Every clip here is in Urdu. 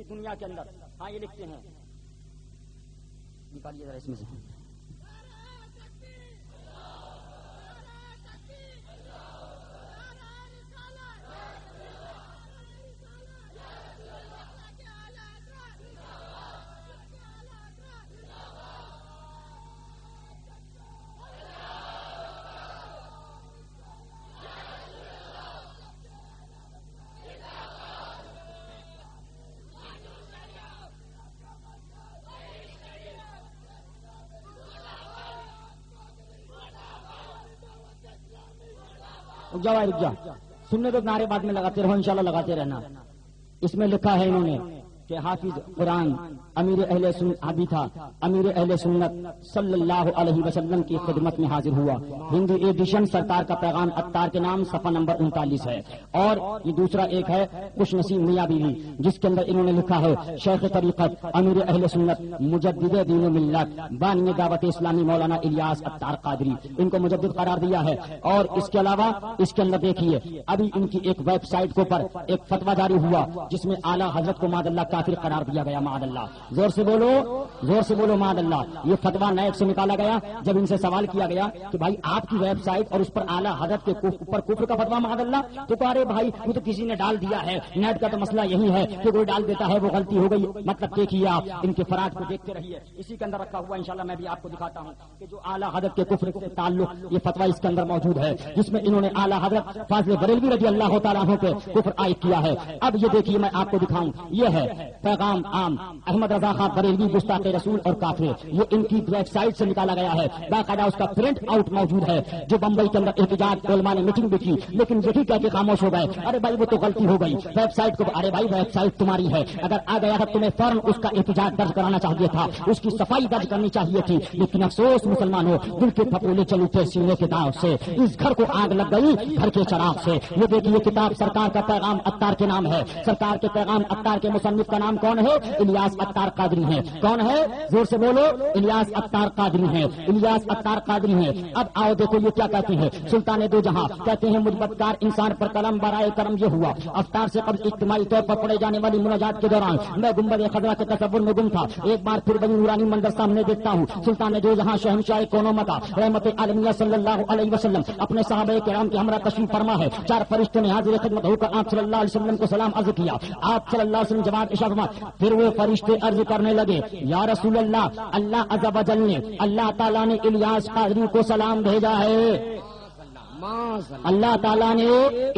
دنیا کے اندر. ہاں یہ لکھتے ہیں, نکالیے ذرا اس میں سے. رک جا سننے تو نعرے بعد میں لگاتے رہو, انشاءاللہ لگاتے رہنا. اس میں لکھا ہے انہوں نے کہ حافظ قرآن امیر اہل سنت ابھی تھا, امیر اہل سنت صلی اللہ علیہ وسلم کی خدمت میں حاضر ہوا. ہندی ایڈیشن سرکار کا پیغام اتار کے نام صفحہ نمبر 39 ہے. اور یہ دوسرا ایک ہے خوش نصیب میاں بیوی, جس کے اندر انہوں نے لکھا ہے شیخ طریقت امیر اہل سنت مجدد دین و ملت بانی دعوت اسلامی مولانا الیاس اتار قادری, ان کو مجدد قرار دیا ہے. اور اس کے علاوہ اس کے اندر دیکھیے ابھی ان کی ایک ویب سائٹ کے اوپر ایک فتویٰ جاری ہوا جس میں اعلیٰ حضرت کو معاذ اللہ کافر قرار دیا گیا. معاذ اللہ, زور سے بولو معاذ اللہ. یہ فتویٰ نیٹ سے نکالا گیا. جب ان سے سوال کیا گیا کہ بھائی آپ کی ویب سائٹ اور اس پر اعلیٰ حضرت کے اوپر کفر کا فتویٰ معاذ اللہ, تو ارے بھائی وہ تو کسی نے ڈال دیا ہے. نیٹ کا تو مسئلہ یہی ہے کہ کوئی ڈال دیتا ہے, وہ غلطی ہو گئی. مطلب دیکھیے آپ ان کے فرات کو دیکھتے رہیے. اسی کے اندر رکھا ہوا انشاءاللہ میں بھی آپ کو دکھاتا ہوں کہ جو اعلیٰ حضرت کے کفر سے تعلق یہ فتویٰ اس کے اندر موجود ہے, جس میں انہوں نے اعلیٰ حضرت فاضل بریلوی رضی اللہ تعالیٰ عنہ کے کفر عائد کیا ہے. اب یہ دیکھیے میں آپ کو دکھاؤں, یہ ہے پیغام عام احمد رضا خان بریلوی گستاخ رسول اور کافر. یہ ان کی ویب سائٹ سے نکالا گیا ہے, باقاعدہ اس کا پرنٹ آؤٹ موجود ہے. جو بمبئی کے اندر احتجاج علماء نے میٹنگ بھی کی, لیکن یہی کہہ کے خاموش ہو گئے, ارے بھائی وہ تو غلطی ہو گئی ویب سائٹ کو. ارے بھائی ویب سائٹ تمہاری ہے, اگر آ گیا تھا تمہیں فوراً اس کا احتجاج درج کرانا چاہیے تھا, اس کی صفائی درج کرنی چاہیے تھی. لیکن افسوس مسلمانوں, دل کے پھپولے چل اٹھے سینے کے داؤ سے, اس گھر کو آگ لگ گئی گھر کے چراغ سے. یہ دیکھیے کتاب سرکار کا پیغام اتار کے نام ہے. سرکار کے پیغام اتار کے مصنف کا نام کون ہے؟ الیاس اتار قادری ہے. کون ہے؟ زور سے بولو, الیاس اتار قادری ہے. الیاس اتار قادری ہے. اب آؤ دیکھو یہ کیا کہتے ہیں. سلطان دو جہاں کہتے ہیں مجھ بدکار انسان پر قلم برائے کرم یہ ہوا, افطار سے قبل اجتماعی طور پر پڑے جانے والی مناجات کے دوران میں گنبد خضرا کے تصور میں گم تھا. ایک بار پھر وہی نورانی منظر سامنے دیکھتا ہوں. سلطان دو جہاں شہنشاہ کونو مکا رحمت عالمیہ صلی اللہ علیہ وسلم اپنے صحابہ کرام کے ہمراہ تشریف فرما ہے. چار فرشتوں نے حاضر خدمت ہو کر آپ صلی اللہ علیہ وسلم کو سلام عرض کیا. آپ صلی اللہ علیہ وسلم جواب ارشاد فرمایا. پھر وہ فرشتے عرض کرنے لگے یا رسول اللہ, اللہ عز و جل نے اللہ تعالیٰ نے الیاس قادری کو سلام بھیجا ہے. اللہ تعالیٰ نے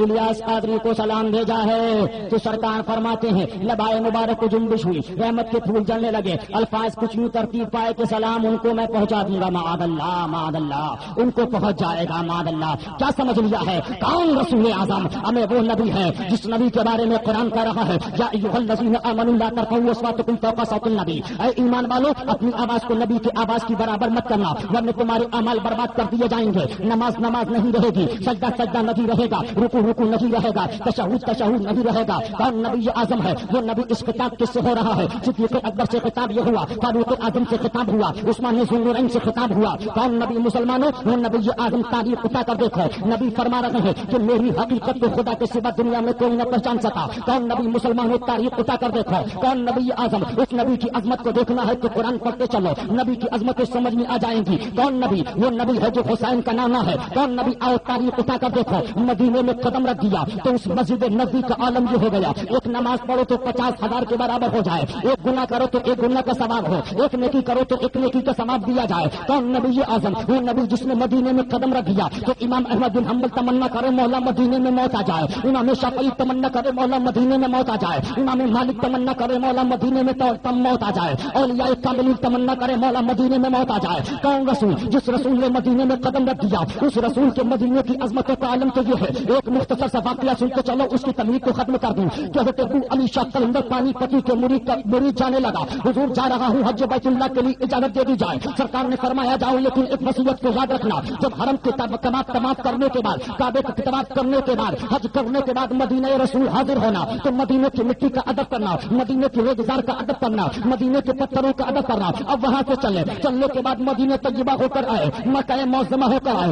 الیاس قادری کو سلام بھیجا ہے. تو سرکار فرماتے ہیں لبائے مبارک کو جنبش ہوئی, رحمت کے پھول جلنے لگے, الفاظ کچھ یوں ترتیب پائے کہ سلام ان کو میں پہنچا دوں گا. معاذ اللہ معاذ اللہ, ان کو پہنچ جائے گا. معاذ اللہ, کیا سمجھ لیا ہے کون رسول اعظم؟ ہمیں وہ نبی ہے جس نبی کے بارے میں قرآن کہہ رہا ہے یا ایھا الذین آمنوا لا ترفعوا اصواتکم فوق صوت النبی. اے ایمان والو, اپنی آواز کو نبی کی آواز کی برابر مت کرنا, ورنہ تمہارے اعمال برباد کر دیے جائیں گے. نماز نہیں رہے گی, سجدہ نہیں رہے گا, رکوع نہیں رہے گا, تشہد نہیں رہے گا. کون نبی اعظم ہے؟ وہ نبی اس خطاب کس سے ہو رہا ہے؟ صدیق اکبر سے خطاب یہ ہوا, فاروق اعظم سے خطاب ہوا, عثمان ذوالنورین سے خطاب ہوا. کون نبی مسلمانوں؟ وہ نبی اعظم. تاریخ اٹھا کر دیکھو, نبی فرما رہے ہیں کہ میری حقیقت کو خدا کے سوا دنیا میں کوئی نہ پہچان سکا. کون نبی مسلمانوں؟ تاریخ اٹھا کر دیکھو. کون نبی اعظم؟ اس نبی کی عظمت کو دیکھنا ہے کہ قرآن پڑھتے چلو, نبی کی عظمتیں سمجھ میں آ جائیں گی. کون نبی؟ وہ نبی ہے جو حسین کا نانا ہے. کون نبی؟ آؤ تاریخ اٹھا کر دیکھو. مدینے میں قدم رکھ دیا تو اس مسجد نبی کا عالم یہ ہو گیا, ایک نماز پڑھو تو 50,000 کے برابر ہو جائے, ایک گناہ کرو تو ایک گناہ کا ثواب ہو, ایک نیکی کرو تو ایک نیکی کا ثواب دیا جائے. کون نبی اعظم؟ وہ نبی جس نے مدینے میں قدم رکھ دیا تو امام احمد بن حنبل تمنا کرے مولا مدینے میں موت آ جائے, امام شافعی تمنا کرے مولا مدینے میں موت آ جائے, امام مالک تمنا کرے مولا مدینے میں موت آ جائے, اولیاء کاملین تمنا کرے مولا مدینے میں موت آ جائے. کون رسول؟ جس رسول نے مدینے میں قدم رکھ دیا, اس رسول کے مدینے کی عظمتوں کا عالم تو یہ ہے. ایک مختصر سا واقعہ سن کے چلو, اس کی تمہید کو ختم کر دوں. کہ حضرت ابو علی شاہ قلندر پانی پتی کے مرید جانے لگا, حضور جا رہا ہوں حج بیت اللہ کے لیے اجازت دے دی جائے. سرکار نے فرمایا جاؤ, لیکن ایک وصیت کو یاد رکھنا, جب حرم کے طواف کرنے کے بعد, کعبے کے طواف کرنے کے بعد, حج کرنے کے بعد مدینہ رسول حاضر ہونا تو مدینے کی مٹی کا ادب کرنا, مدینے کی ریگزار کا ادب کرنا, مدینے کے پتھروں کا ادب کرنا. اب وہاں سے چلنے کے بعد مدینے طیبہ ہو کر آئے, مکہ معظمہ ہو کر آئے.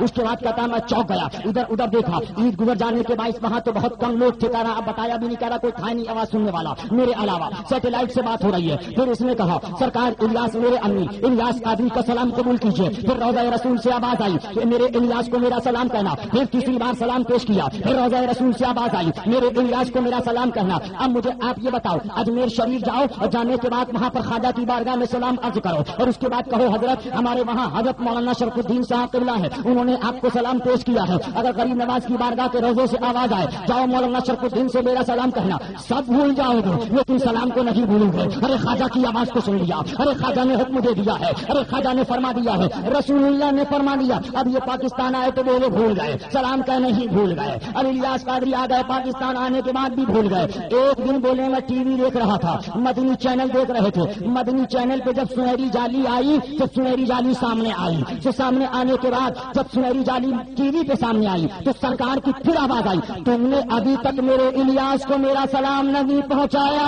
اس کے بعد کہتا میں چوک گیا, ادھر ادھر دیکھا, عید گزر جانے کے باعث وہاں تو بہت کم لوگ تھے. کہہ رہا اب بتایا بھی نہیں, کہہ رہا کوئی تھا نہیں آواز سننے والا میرے علاوہ, سیٹلائٹ سے بات ہو رہی ہے. پھر اس نے کہا سرکار الیاس میرے امی الیاس قادری کا سلام قبول کیجیے. پھر روضہ رسول سے آواز آئی کہ میرے الیاس کو میرا سلام کہنا. پھر تیسری بار سلام پیش کیا. پھر روضہ رسول سے آواز آئی میرے الیاس کو میرا سلام کہنا. اب مجھے آپ یہ بتاؤ, اجمیر شریف جاؤ اور جانے کے بعد وہاں پر خواجہ کی بارگاہ میں سلام عرض کرو اور اس کے بعد کہو حضرت ہمارے وہاں حضرت مولانا شرف الدین صاحب قبلہ ہے, انہوں نے آپ کو سلام پیش کیا ہے. اگر غریب نواز کی بارگاہ کے روزے سے آواز آئے جاؤ مولانا شرف الدین سے میرا سلام کہنا. سب بھول جاؤ گے لیکن سلام کو نہیں بھولو گے. ارے خواجہ کی آواز کو سن لیا, ارے خواجہ نے حکم دے دیا ہے, ارے خواجہ نے فرما دیا ہے, رسول اللہ نے فرما دیا. اب یہ پاکستان آئے تو وہ بھول گئے, سلام کا نہیں بھول گئے. اب الیاس قادری آ گئے, پاکستان آنے کے بعد بھی بھول گئے. ایک دن بولے میں ٹی وی دیکھ رہا تھا, مدنی چینل دیکھ رہے تھے. مدنی چینل پہ جب سنہری جالی آئی تو سنہری جالی سامنے آئی. تو سامنے آنے کے بعد جب سنہری جالی ٹی وی پہ سامنے آئی تو سرکار کی پھر آواز آئی تم نے ابھی تک میرے الیاس کو میرا سلام نہیں پہنچایا.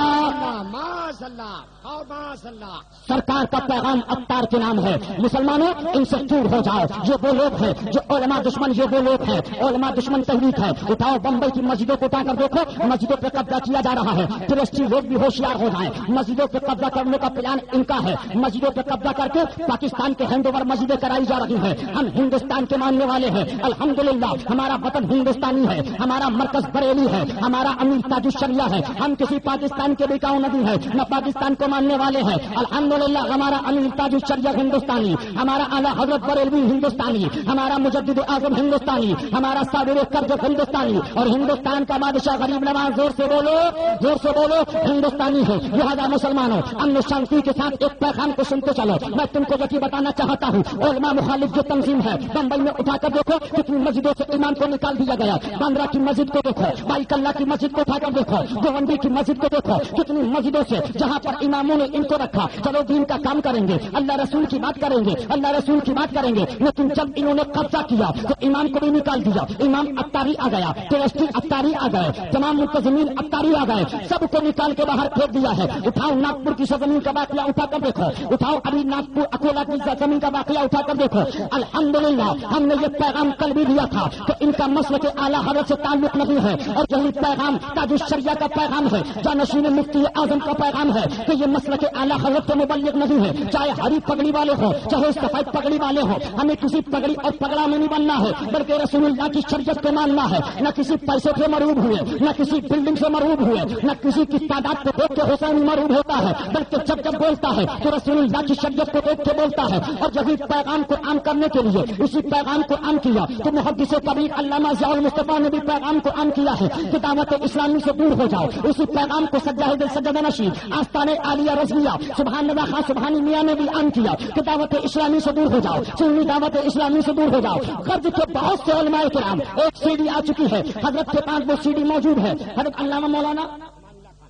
سرکار کا پیغام اختار کے نام ہے. مسلمانوں ان سے دور ہو جاؤ. یہ وہ لوگ ہیں جو علماء دشمن, یہ وہ لوگ ہیں علماء دشمن تحریک ہے. اٹھاؤ بمبئی کی مسجدوں کو اٹھا کر دیکھو, مسجدوں پہ قبضہ کیا جا رہا ہے. فلسطین لوگ بھی ہوشیار ہو جائیں, مسجدوں پہ قبضہ کرنے کا پلان ان کا ہے. مسجدوں پہ قبضہ کر کے پاکستان کے ہینڈ اوور مسجدیں کرائی جا رہی ہیں. ہم ہندوستان کے ماننے والے ہیں الحمدللہ. ہمارا وطن ہندوستانی ہے, ہمارا مرکز بریلی ہے, ہمارا امیر تاج الشریعہ ہے. ہم کسی پاکستان کے بکاؤ نہیں ہے, نہ پاکستان کو ماننے والے ہیں الحمدللہ. ہمارا امیر تاج الشریعہ ہندوستانی, ہمارا اعلیٰ حضرت بریلوی ہندوستانی, ہمارا مجدد اعظم ہندوستانی, ہمارا صابر کرج ہندوستانی, اور ہندوستان کا بادشاہ غریب نواز. زور سے بولو, زور سے بولو, ہندوستانی ہے. لہذا مسلمانوں امن شانتی کے ساتھ ایک پیغام کو سنتے چلو. میں تم کو یقین بتانا چاہتا ہوں علماء مخالف جو تنظیم ہے بمبئی میں اٹھا کر دیکھو کتنی مسجدوں سے امام کو نکال دیا گیا. باندرا کی مسجد کو دیکھو, بائی کلّا کی مسجد کو اٹھا کر دیکھو, گوونڈی کی مسجد کو دیکھو, کتنی مسجدوں سے جہاں پر اماموں نے ان کو رکھا چلو دین کا کام کریں گے, اللہ رسول کی بات کریں گے, اللہ رسول کی بات کریں گے. لیکن جب انہوں نے قبضہ کیا تو امام کو بھی نکال دیا. امام اختاری آ گیا, ٹرسٹی اختاری آ گئے, تمام منتظمین اختاری آ گئے, سب کو نکال کے باہر پھینک دیا ہے. اٹھاؤ ناگپور کی زمین کا واقعہ اٹھا کر دیکھو, اٹھاؤ ابھی ناگپور اکولا کی زمین کا واقعہ اٹھا کر دیکھو. الحمدللہ ہم نے یہ پیغام کل بھی دیا تھا کہ ان کا مسئلہ کے اعلیٰ حضرت سے تعلق نہیں ہے, اور یہی پیغام تاج الشریعہ کا پیغام ہے, جانشین مفتی اعظم کا پیغام ہے کہ یہ مسئلہ کے اعلیٰ حضرت سے مبلغ نہیں ہے. چاہے ہری پگڑی والے ہو, چاہے سفید پگڑی والے ہو, ہمیں کسی پگڑی اور پگڑا میں نہیں بننا ہے بلکہ رسول اللہ کی شریعت کو ماننا ہے. نہ کسی پیسے سے مرعوب ہوئے, نہ کسی بلڈنگ سے مرعوب ہوئے, نہ کسی کی تعداد کو دیکھ کے حسین مرعوب ہوتا ہے, بلکہ جب جب بولتا ہے تو رسول اللہ کی شریعت کو دیکھ کے بولتا ہے. اور یہی پیغام کو عام کرنے کے لیے اسی پیغام کو عام کیا تو محدث کبیر علامہ ضیاء المصطفیٰ نے بھی پیغام کو عام کیا ہے کہ دعوت اسلامی سے دور ہو جاؤ. اسی پیغام کو سجاد السجدہ نشین آستانِ عالیہ رضویہ سبحان اللہ خان سبحانی میاں نے بھی عام کیا کہ دعوت اسلامی سے دور ہو جاؤ, سنی دعوت اسلامی سے دور ہو جاؤ. قرض کے بہت سے علماء کرام, ایک سی ڈی آ چکی ہے, حضرت کے پاس وہ سی ڈی موجود ہے. حضرت علامہ مولانا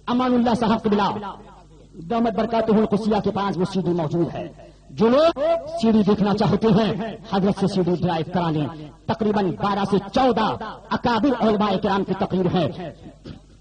امان اللہ صاحب قبلہ دامت برکاتہ القدسیہ کے پاس وہ سی ڈی موجود ہے. جو لوگ سی ڈی دیکھنا چاہتے ہیں حضرت سے سی ڈی ڈرائیو کرا لیں. تقریباً 12 سے 14 اکابر علماء کرام کی تقریر ہے.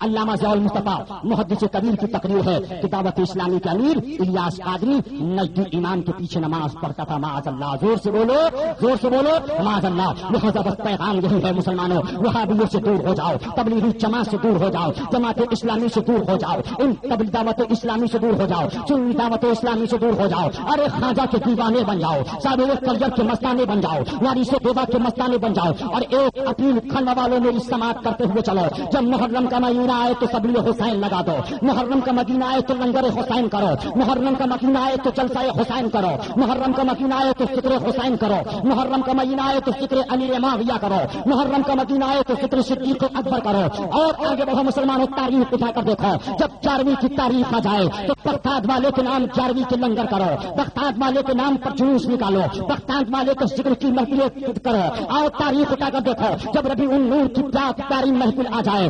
علامہ ضیاء المصطفیٰ محدث کبیر کی تقریر ہے کہ دعوت اسلامی کے امیر الیاس قادری نجدی امام کے پیچھے نماز پڑھتا تھا. معاذ اللہ, زور سے بولو, زور سے بولو, معاذ اللہ. لہذا بس پیغام یہی ہے مسلمانوں, وہابیوں سے دور ہو جاؤ, تبلیغی جماعت سے دور ہو جاؤ, جماعت اسلامی سے دور ہو جاؤ, ان دعوت اسلامی سے دور ہو جاؤ, سنی دعوت اسلامی سے دور ہو جاؤ. ارے خواجہ کے دیوانے بن جاؤ, صابر کرجر کے مستانے بن جاؤ, وارث دیوا کے مستانے بن جاؤ. اور ایک اپیل کھلنے والوں میں سماعت کرتے ہوئے چلو. جب محرم کا مہینہ آئے تو سبلی حسین لگا دو, محرم کا مدینہ آئے تو لنگر حسین کرو, محرم کا مدینہ آئے تو جلسہ حسین کرو, محرم کا مدینہ آئے تو ذکر حسین کرو, محرم کا مدینہ آئے تو ذکر امیر معاویہ کرو, محرم کا مدینہ آئے تو ذکر صدیق اکبر کرو. اور آگے بڑھو مسلمانوں, تاریخ اٹھا کر دیکھو. جب 11ویں کی تاریخ آ جائے تو بغداد والے کے نام 11ویں کے لنگر کرو, بغداد والے کے نام پر جلوس نکالو, بغداد والے کو ذکر کی محفل کرو. اور تاریخ اٹھا کر دیکھو, جب ربیع النور کی پیاری محفل آ جائے,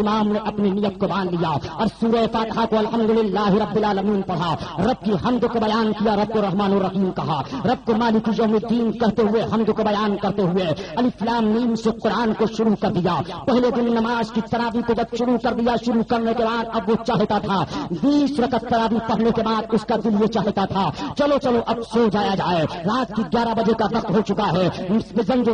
امام نے اپنی نیت کو باندھ لیا اور سورہ فاتحہ کو الحمدللہ رب العالمین پڑھا، رب کی حمد کو بیان کیا، رب کو رحمان الرحیم کہا، رب کو مالک یوم الدین کہتے ہوئے حمد کو بیان کرتے ہوئے الف لام میم سے قرآن کو شروع کر دیا۔ پہلے دن نماز کی تراویح کو جب شروع کر دیا، شروع کرنے کے بعد اب وہ چاہتا تھا 20 رکعت تراویح پڑھنے کے بعد اس کا دل یہ چاہتا تھا چلو چلو اب سو جایا جائے، رات کی 11 بجے کا وقت ہو چکا ہے،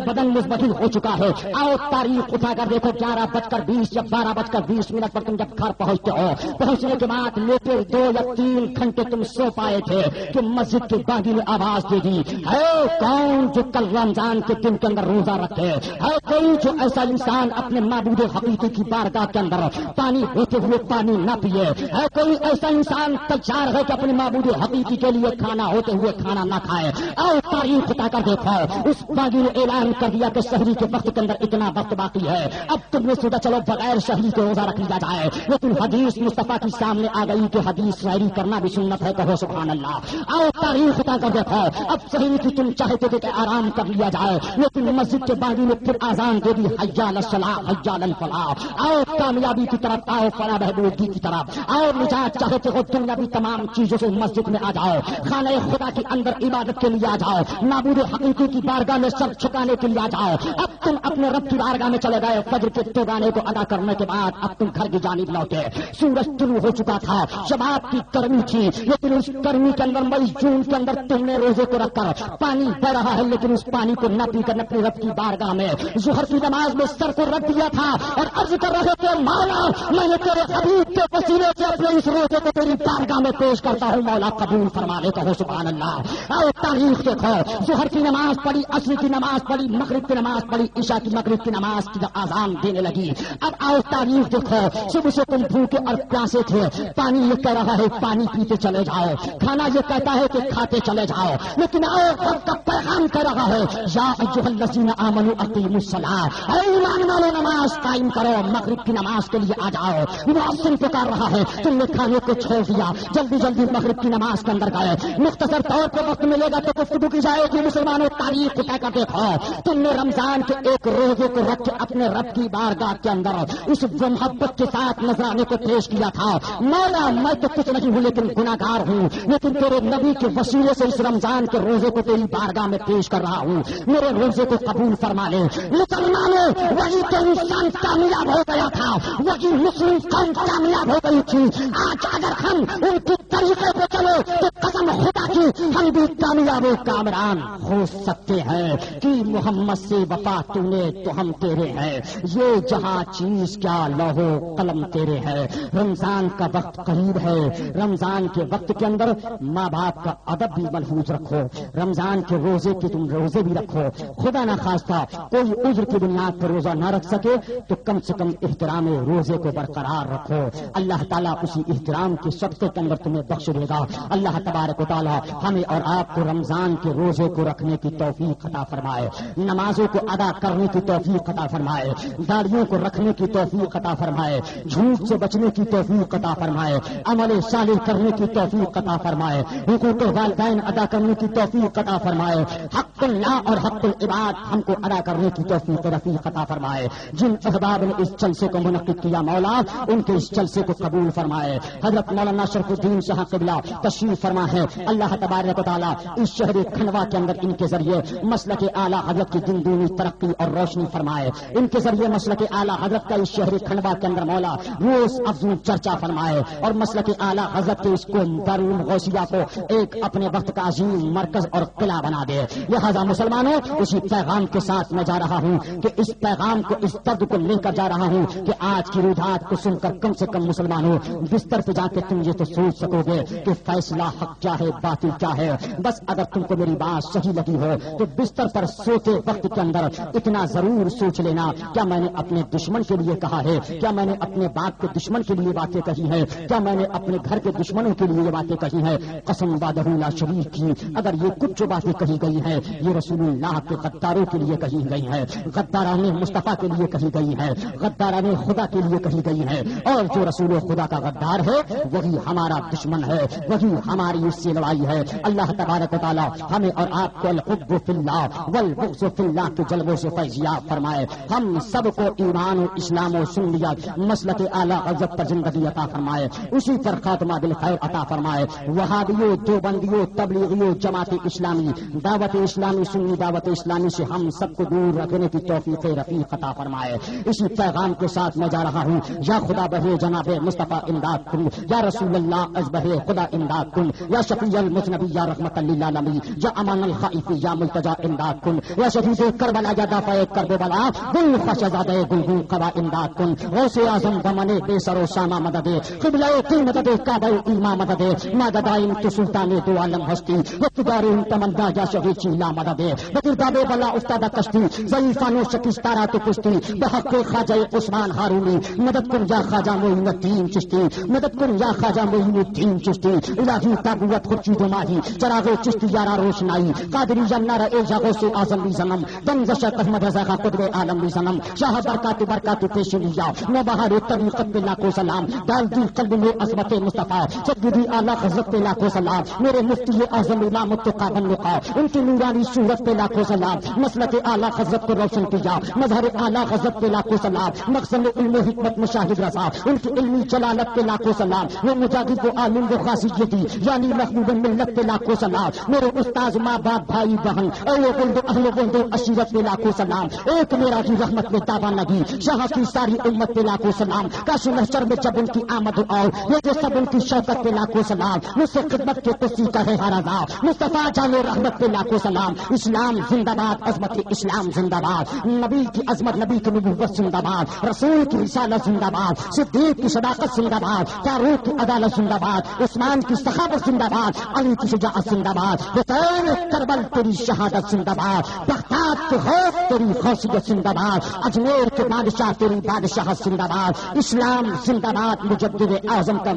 بدن مزبدل ہو چکا ہے، آؤ تاریخ اٹھا کر دیکھو 11:20 یا 12:20 پر تم جب گھر پہنچتے ہو، پہنچنے کے بعد لیتے 2 یا 3 گھنٹے تم سو پائے تھے کہ مسجد کے باغی نے آواز دے دی، ہے کون جو کل رمضان کے دن کے اندر روزہ رکھے؟ ہے کوئی جو ایسا انسان اپنے معبود حقیقی کی بارگاہ کے اندر پانی ہوتے ہوئے پانی نہ پیے؟ ہے کوئی ایسا انسان تیار ہے کہ اپنے معبود حقیقی کے لیے کھانا ہوتے ہوئے کھانا نہ کھائے؟ اور تاریخ اٹھا کر دیکھو، اس باغی نے اعلان کر دیا کہ شہری کے وقت کے اندر اتنا وقت باقی ہے، اب تم نے سوچا چلو بغیر شہری کے روزہ رکھ لیا جائے، لیکن حدیث مصطفیٰ کی سامنے آ گئی کہ حدیث شہری کرنا بھی سنت ہے، کہو سبحان اللہ۔ اور تاریخ اٹھا کر دیکھو، اب شہری کی تم چاہتے تھے کہ آرام کر لیا جائے، لیکن مسجد کے باغی نے پھر آزان دے دی، حی علی الصلاۃ حی علی الفلاح، آؤ کامیابی کی طرف، آؤ فلاح بہبودی کی طرف، آؤ نجات چاہتے ہو دنیاوی تمام چیزوں سے مسجد میں آ جاؤ، خانہ خدا کے اندر عبادت کے لیے آ جاؤ، معبود حقیقی کی بارگاہ میں سر چھکانے کے لیے آ جاؤ۔ اب تم اپنے رب کی بارگاہ میں چلے گئے، فجر کے 2 گانے کو ادا کرنے کے بعد اب تم گھر کی جانب لوٹے، سورج طلوع ہو چکا تھا، شباب کی گرمی تھی، لیکن اس گرمی کے اندر مئی جون کے اندر تم نے روزے کو رکھ کر پانی بہ رہا ہے، لیکن اس پانی کو نہ پی کر اپنے رب کی بارگاہ میں ظہر کی نماز میں سر کو رکھ دیا تھا اور عرض کر رہے تھے مولا میں نے تیرے حبیب کے وسیلے سے اپنے اس روزے کو تیری بارگاہ میں پیش کرتا ہوں، مولا قبول فرما لے، کہو سبحان اللہ۔ اور تاریخ دیکھو، ظہر کی نماز پڑھی، عصر کی نماز پڑھی، مغرب کی نماز پڑھی، عشاء کی مغرب کی نماز کی جب آذان دینے لگی، اب آؤ تاریخ دیکھو، صبح سے تم بھوکے اور پیاسے تھے، پانی یہ کہہ رہا ہے پانی پیتے چلے جاؤ، کھانا یہ کہتا ہے کہ کھاتے چلے جاؤ، لیکن آؤ رب کا پیغام کہہ رہا ہے یا ایھا الذین آمنوا اقیموا الصلاۃ، اے ایمان والو نماز قائم کرو، مغرب کی نماز کے لیے آ جاؤ، مؤذن پکار رہا ہے، تم نے کھانے کو چھوڑ دیا، جلدی جلدی مغرب کی نماز کے اندر گئے، مختصر طور پہ وقت ملے گا تو گفتگو کی جائے گی، مسلمانوں تاریخ اٹھا کر دیکھو، تم نے رمضان کے ایک روزے کو رکھ کے اپنے رب کی بارگاہ کے اندر اس محبت کے ساتھ نذرانے کو پیش کیا تھا، مولا میں تو کچھ نہیں ہوں لیکن گناہگار ہوں، لیکن تیرے نبی کے وسیلے سے اس رمضان کے روزے کو تیری بارگاہ میں پیش کر رہا ہوں، میرے روزے کو قبول فرما لے۔ مسلمانوں وہی تو انسان کامیاب ہو گیا تھا، وہی مسلم قوم کامیاب ہو گئی تھی، آج اگر ہم ان کے طریقے پہ چلو تو قسم خدا کی ہم بھی کامیاب و کامران ہو سکتے ہیں کہ محمد سے وفا تو نے تو ہم تیرے ہیں، یہ جہاں چیز کیا لوہو قلم تیرے ہے۔ رمضان کا وقت قریب ہے، رمضان کے وقت کے اندر ماں باپ کا ادب بھی ملحوظ رکھو، رمضان کے روزے کے تم روزے بھی رکھو، خدا نہ خواستہ کوئی عذر کی بنیاد پر روزہ نہ رکھ سکے تو کم سے کم احترام روزے کو برقرار رکھو، اللہ تعالیٰ اسی احترام کے صدقے کے اندر تمہیں بخش دے گا۔ اللہ تبارک و تعالیٰ ہمیں اور آپ کو رمضان کے روزے کو رکھنے کی توفیق عطا فرمائے، نمازوں کو ادا کرنے کی توفیق عطا فرمائے، داڑیوں کو رکھنے کی توفیق عطا فرمائے، جھوٹ سے بچنے کی توفیق عطا فرمائے، عمل صالح کرنے کی توفیق عطا فرمائے، حقوق والدین ادا کرنے کی توفیق عطا فرمائے، حق اللہ اور حق العباد ہم کو ادا کرنے کی توفیق رفیق عطا فرمائے۔ جن احباب نے اس جلسے کو منعقد کیا مولا ان کے اس جلسے کو قبول فرمائے۔ حضرت مولانا شرف الدین شاہ قبلہ تشریف فرما ہے، اللہ تبارک و تعالیٰ اس شہر کھنڈوا کے اندر ان کے ذریعے مسلک اعلیٰ حضرت کی دن دینی ترقی اور روشنی فرمائے، ان کے ذریعے مسلک اعلیٰ حضرت کا اس شہر کھنڈوا کے اندر مولا روز افزون چرچا فرمائے اور مسلک اعلیٰ حضرت کے اس کو دارالعلوم غوثیہ کو ایک اپنے وقت کا عظیم مرکز اور قلعہ بنا دے۔ لہذا مسلمانوں اسی پیغام کے ساتھ میں جا رہا ہوں کہ اس پیغام کو اس درد کو لے کر جا رہا ہوں کہ آج کی رجحانات کو سن کر کم سے کم مسلمانوں بستر پہ جا کے تم یہ تو سوچ سکو گے کہ فیصلہ حق کیا ہے باطل کیا ہے۔ بس اگر تم کو میری بات صحیح لگی ہو تو بستر پر سوتے وقت کے اندر اتنا ضرور سوچ لینا، کیا میں نے اپنے دشمن کے لیے کہا ہے، کیا میں نے اپنے باپ کے دشمن کے لیے باتیں کہی ہے، کیا میں نے اپنے گھر کے دشمنوں کے لیے باتیں کہی ہے۔ قسم وعدہ لا شریک کی اگر یہ کچھ جو باتیں کہی گئی ہیں یہ رسول اللہ کے غداروں کے لیے کہی گئی ہے، غداران مصطفیٰ کے لیے کہی گئی ہے، غداران خدا کے لیے کہی گئی ہے، اور جو رسول خدا کا غدار ہے وہی ہمارا دشمن ہے، وہی ہماری اس سے لڑائی ہے۔ اللہ تبارک تبارک و تعالیٰ ہمیں اور آپ کو الحب فی اللہ والبغض فی اللہ کے جلووں سے فیضیاب فرمائے. ہم سب کو ایمان و اسلام و سنیت مسلک اعلیٰ حضرت پر زندگی عطا فرمائے, اسی پر خاتمہ بالخیر عطا فرمائے. وہابیوں, دیوبندیوں, تبلیغیوں, جماعت اسلامی, دعوت اسلامی, سنی دعوت اسلامی سے ہم سب کو دور رکھنے کی توفیق رفیق عطا فرمائے. اسی پیغام کے ساتھ میں جا رہا ہوں. یا خدا بہے جناب مصطفیٰ امداد کن, یا رسول اللہ از بہے خدا امداد کن, یا شفیع المذنبی یا رحمت للعالمین, یا امان الخائف یا ملتجا امداد کن, یا شہید کربلا یا دافع کربلا گل خشزادہ گلگل قبا امداد کن. غوث اعظم دمن بے سر و ساما مدد, قبلہ کی مدد کعبہ ایما مدد, مدد تو سلطان دو عالم ہستی, وقتدار تمنا یا شہید چیلا مدد, بکرداب بلا استاد کشتی, ضعیفان و شکستارا تو کشتی, بحق خواجہ عثمان ہارونی مدد کن یا خواجہ معین الدین چشتی, مدد کن یا خواجہ معین الدین چشتی. الہی تابوت خورشید و ماہی چراغ چشتی یارا روشنائی, قادری جنار ایجا غوث اعظم بھی زنم, دمزش احمد رضا قطب عالم بھی زنم, شاہ برکات پیش لیا, نو بہار طریقت پہ لاکھوں سلام, ڈال دی قلب میں عظمت مصطفیٰ, سیدی اعلیٰ حضرت پہ لاکھوں سلام, میرے مفتی اعظم امام التقیٰ بنقا, ان کی نورانی صورت پہ لاکھوں سلام, مسلک اعلیٰ حضرت کو روشن کیا, مظہر اعلیٰ حضرت پہ لاکھوں سلام, مقصد علم و حکمت مشاہد رضا, ان کی علمی جلالت پہ لاکھوں سلام, وہ مجاہد و عالم و خاصیتی یعنی محبوب ملت پہ لاکھوں سلام, میرے استاذ ماں باپ بھائی بہن اے بلدو اہل بلدو عشیرت پہ لاکھوں سلام, ایک میرا کی رحمت میں دعویٰ نبی شاہ کی ساری امت پہ لاکھوں سلام, کاش محشر میں جب ان کی آمد آؤ یہ سب ان کی شوکت پہ لاکھوں سلام, مجھ سے خدمت کے کسی کا ہے ہر ادا, مصطفیٰ جان رحمت پہ لاکھوں سلام. اسلام زندہ باد, عظمت اسلام زندہ باد, نبی کی عظمت نبی کی نبوت زندہ باد, رسول کی رسالت زندہ باد, صدیق کی صداقت زندہ باد, فاروق کی عدالت زندہ باد, عثمان کی سخاوت زندہ باد, علی کی شجاعت زندہ باد, حسین کربل تیری شہادت زندہ باد, بغداد کے غوث تیری غوثیت زندہ باد, اجمیر کے بادشاہ تیری بادشاہت زندہ باد. اسلام زندہ باد, مجدد اعظم کا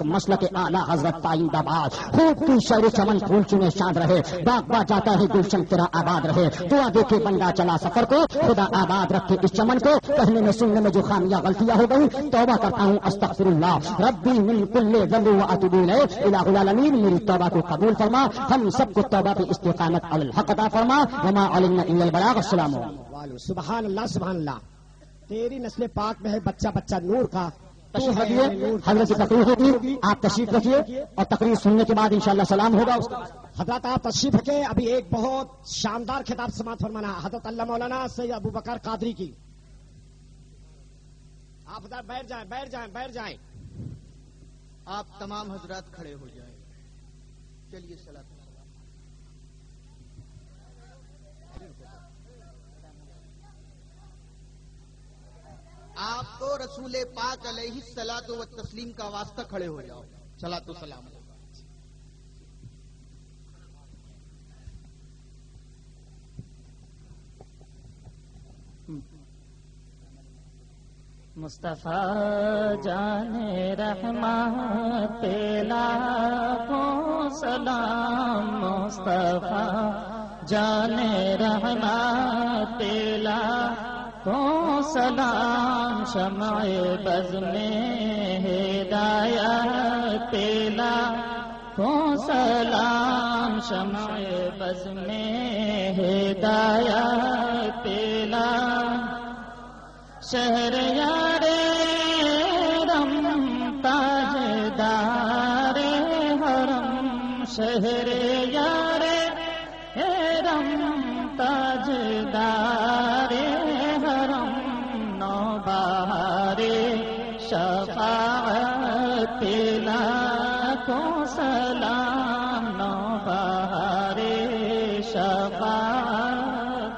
مسلک اعلیٰ حضرت پائندہ باد, خوب کی شعر چمن پھول چنے شاد رہے, باغ با جاتا ہے گلشن تیرا آباد رہے, دعا دے کے بندہ چلا سفر کو, خدا آباد رکھے اس چمن کو, کہنے میں سننے میں جو خامیاں غلطیاں ہو گئی توبہ کرتا ہوں استغفر اللہ ربی من کل ذنب واتوب الیہ, الہ العالمین میری توبہ کو قبول فرما, ہم سب کو توبہ پہ استقامت علی الحق عطا فرما, وما علمنا الا البلاغ. السلام علیکم. سبحان اللہ سبحان اللہ, تیری نسل پاک میں ہے بچہ بچہ نور کا. تشریف رکھیے, حضرت کی تقریر ہوگی, آپ تشریف رکھیے اور تقریر سننے کے بعد انشاءاللہ سلام ہوگا. حضرت آپ تشریف رکھے. ابھی ایک بہت شاندار خطاب سماعت فرمانا حضرت اللہ مولانا سید ابو بکر قادری کی. آپ حضرت بیٹھ جائیں. آپ تمام حضرات کھڑے ہو جائیں. چلیے صلاۃ. آپ تو رسول پاک علیہ الصلوۃ والتسلیم کا واسطہ کھڑے ہو جاؤ. صلاۃ و سلام. مصطفیٰ جان رحمت لاکھوں سلام, مصطفیٰ جان رحمت لاکھوں سلام, شمع بز میں ہدایت لاکھوں سلام, شمع بز میں ہدایت لاکھوں, شہر یار رم تاجدار حرم, شہر یار رم تاجدار حرم, نوبہار شفاعت لاکھوں سلام, نوبہار شفاعت,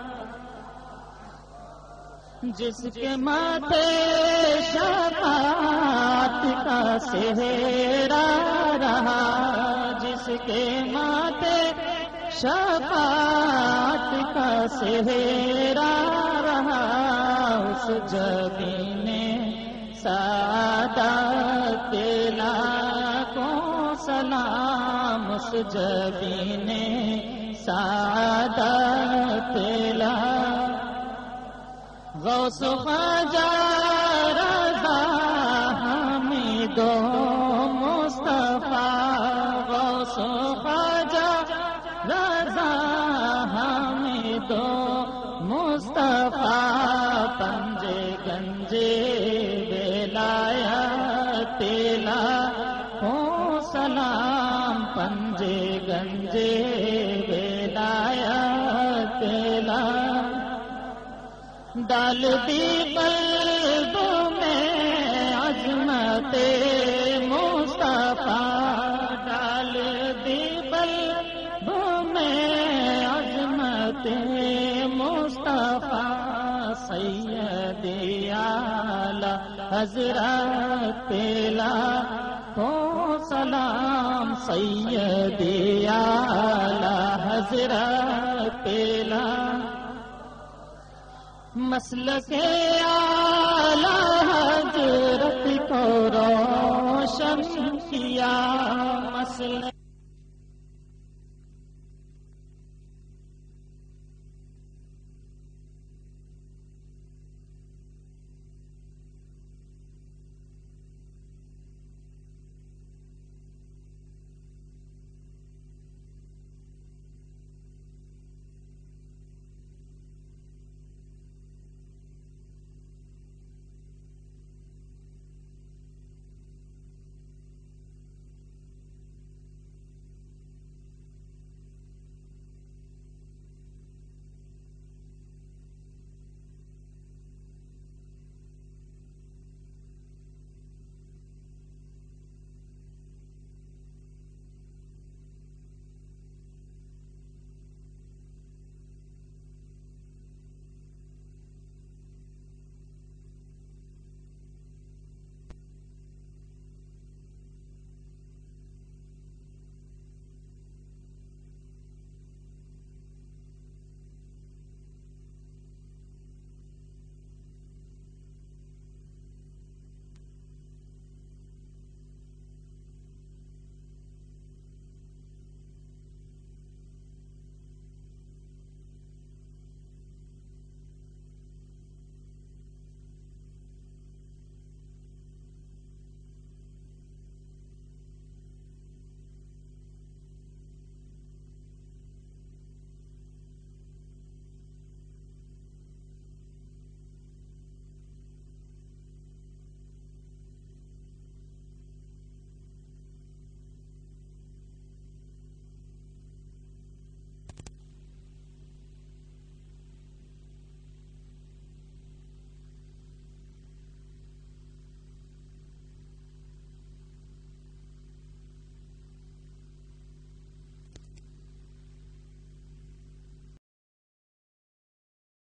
جس کے ماتھے شفاعت کا سہرا رہا, جس کے ماتھے شفاعت کا سہرا رہا, اس جبین سعادت لاکھوں سلام, اس جبین سعادت لاکھوں, غوث خواجہ رضا حمید و مصطفیٰ, غوث خواجہ دو مصطفیٰ پنجے گنجے ولایت تیلا ہو سلام پنجے گنجے ولایت تیلا ڈال دی قلب میں عظمت مصطفیٰ ڈال دی قلب میں عظمت مصطفیٰ سیدی اعلی حضرت تیلا ہو سلام سیدی اعلی حضرت تیلا مسلک اعلی حضرت کو روشن کیا مسلک